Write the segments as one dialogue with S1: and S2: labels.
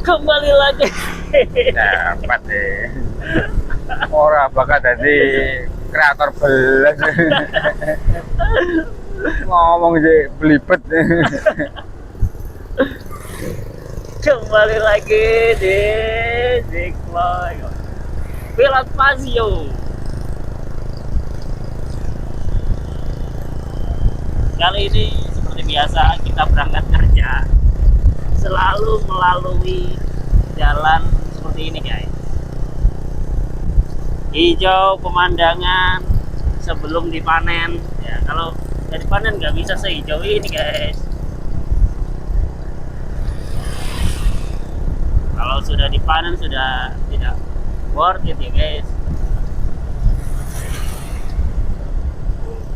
S1: Kembali lagi.
S2: Dapat deh. Ora bakal jadi kreator belas. Ngomong sih belibet.
S1: Kembali lagi di Zikloy Pilot Pasio. Kali ini seperti biasa kita berangkat kerja selalu melalui jalan seperti ini guys. Hijau pemandangan sebelum dipanen ya. Kalau dari panen nggak bisa sehijau ini guys. Kalau sudah dipanen sudah tidak worth it ya guys.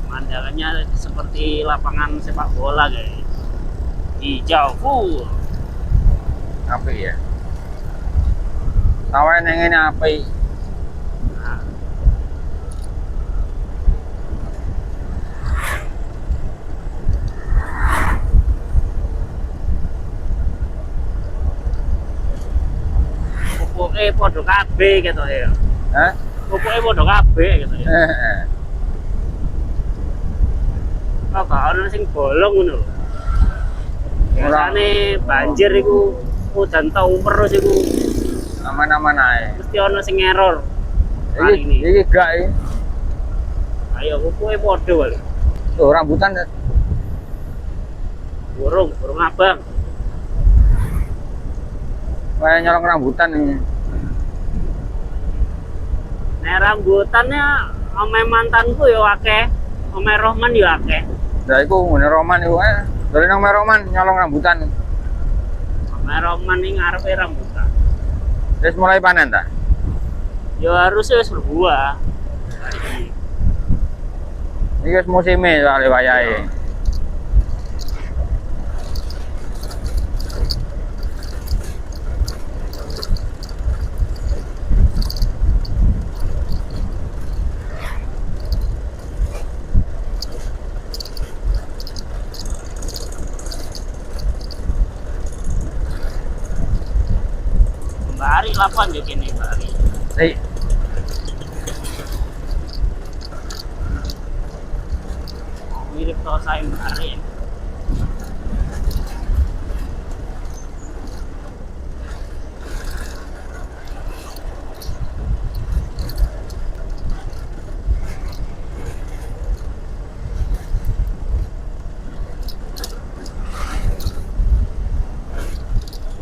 S1: Pemandangannya seperti lapangan sepak bola guys. Hijau full.
S2: Apa ya? Sawah yang ini apa?
S1: Nah, pokoknya podo kabeh gitu ya.
S2: Hah?
S1: Pokoknya podo kabeh gitu ya. Kok gak ono sing bolong ngono lho. Biasane banjir iku udan tau terus iku
S2: Aman-aman aja.
S1: mesti ono sing error. Kali ini.
S2: Ini gak ya?
S1: Ayo pokoknya podo wae.
S2: Tuh rambutan
S1: Burung abang.
S2: kayak nyolong rambutan ini.
S1: Nah rambutannya ome mantanku ya akeh, ome Rohman ya akeh.
S2: Nah, itu ngene Roman itu dari nang Roman nyolong rambutan.
S1: Ome Rohman ini ngarepe rambutan.
S2: Terus mulai panen ta?
S1: Ya harusnya wis berbuah.
S2: Ini wis musime soalnya wayahe.
S1: Bari lapan ya kene bari.
S2: Hei,
S1: Mirip to sae bari.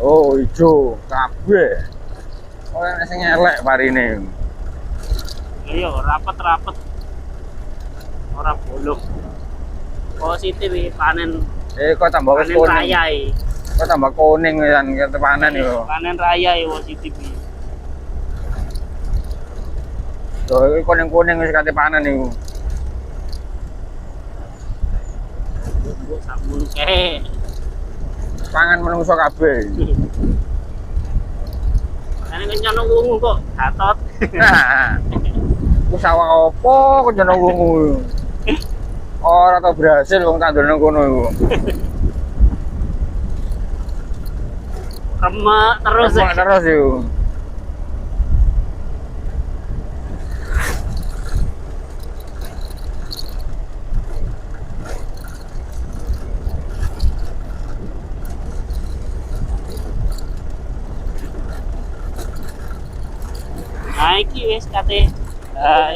S2: oh ijo kabeh. Ora nek sing elek parine.
S1: Iya rapet-rapet. Ora bolong. Positif iki panen
S2: Kok tambah wis
S1: panen
S2: kuning.
S1: raya iki.
S2: Kok tambah kuning kan kete panen yo.
S1: Panen raya iki positif iki.
S2: Tuh iki kuning-kuning wis kate panen iku.
S1: Mbok sampun kae.
S2: Pangan menungso kabeh.
S1: Ane kencan wungu kok gatot.
S2: Nah. Ku sawah opo kok jeneng wungu. Ora tau berhasil wong tandur nang kono iku.
S1: Remek terus ya.
S2: Terus iku.
S1: Nah iki wis kate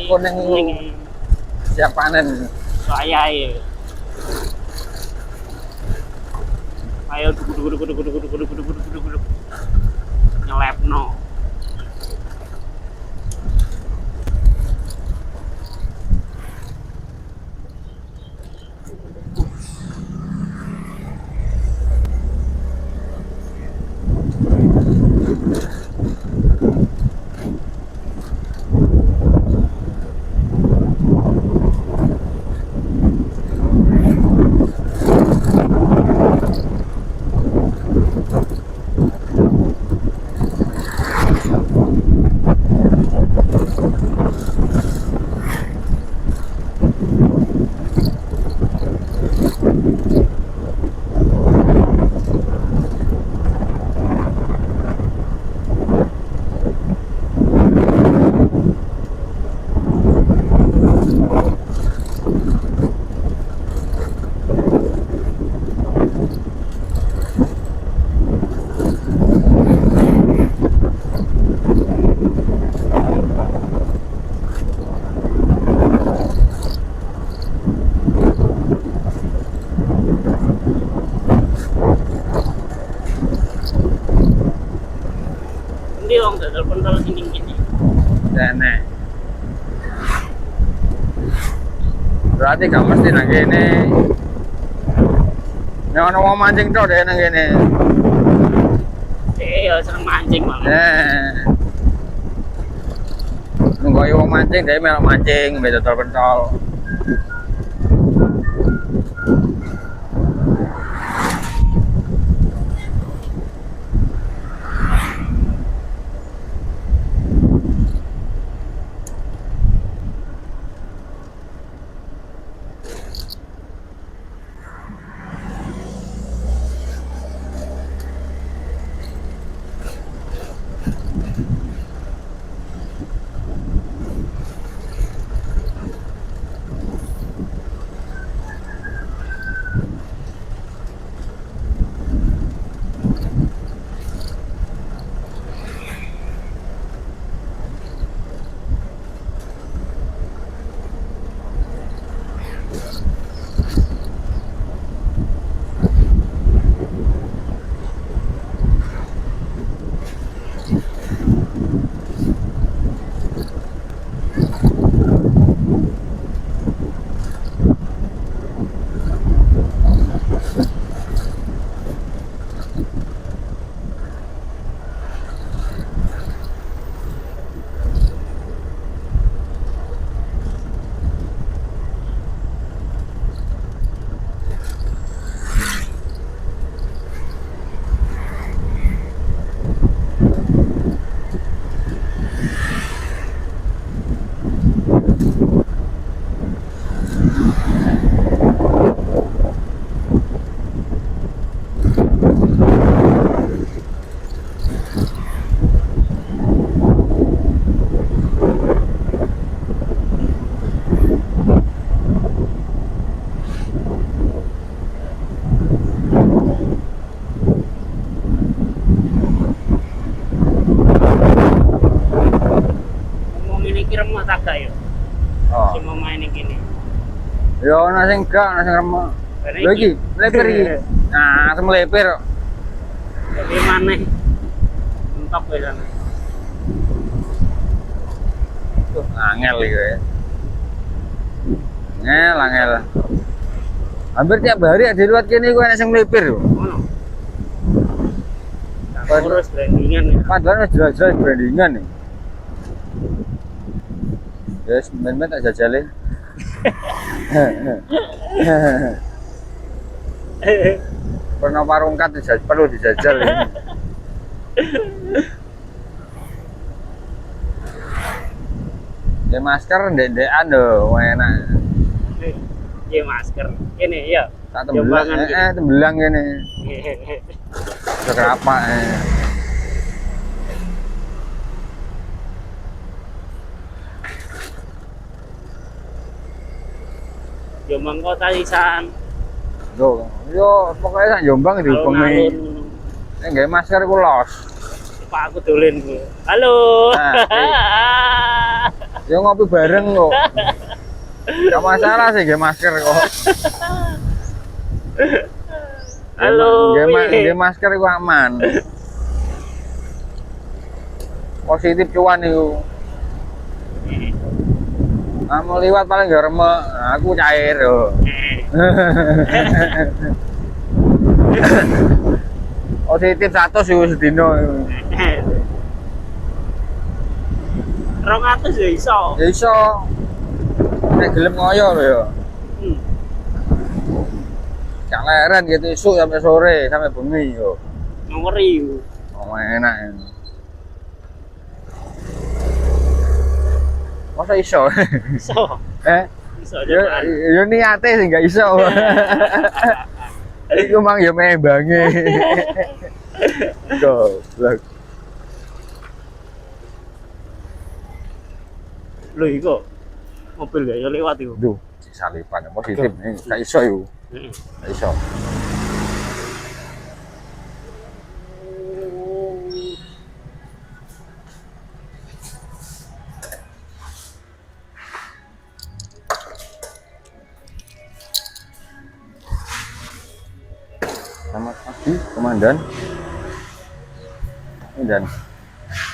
S2: Kuning iku.
S1: kuning
S2: Siap panen.
S1: raya iki. Ayo duduk. Nyelepno. Ini wong dodol pentol sini gini.
S2: Enak. Berarti gak mesti nang kene. Nek ana wong mancing tok deh nang kene.
S1: Ya seneng mancing malah.
S2: Nunggu wong mancing dhewe melok mancing mbek dodol pentol.
S1: Remah tak ya.
S2: Oh.
S1: Si mau main gini.
S2: Ya ana sing gak, ana sing remuk.
S1: Bareng
S2: Lho iki, leper iki. Nah, asem leper kok.
S1: Tapi maneh. Mentok ya sana.
S2: Tuh, angel iki ya. Angel. Hampir tiap hari ada di luar kene iku ana sing leper yo.
S1: Ngono. Terus brandingan ya.
S2: Padahal wis jelas-jelas brandingan nih. Yes, men-men tak jajalin. Pernah parungkat perlu dijajal ini. Ya masker ndek-ndekan lho, enak.
S1: Iya masker. Ini ya.
S2: Tak tembelang, tembelang kene. Sekerapa
S1: Jombang kota lisan.
S2: Yo pokoknya sak Jombang dihubungi. Nek gawe masker iku los.
S1: Pak aku dolen ku. Halo.
S2: Yo ngopi bareng kok. Gak masalah sih gawe masker kok.
S1: Halo.
S2: Gawe masker iku aman. Positif cuan iku. Kamu liwat paling gak remek, aku cair yo. Positif 100 yo sedino.
S1: 200 ya iso.
S2: Ya iso. Nek gelem ngoyo lho ya. Gak leren gitu isuk sampai sore, sampai bengi yo.
S1: Ngeri.
S2: Oh, enak ini. Masa iso?
S1: Iso. Iso aja.
S2: Yo niate sih gak iso. Iku mang yo membange. Goblok.
S1: Lho iku mobil gak yo lewat iku.
S2: Duh, salipan positif nih. Gak iso yo. Gak iso. Selamat pagi, Komandan. Dan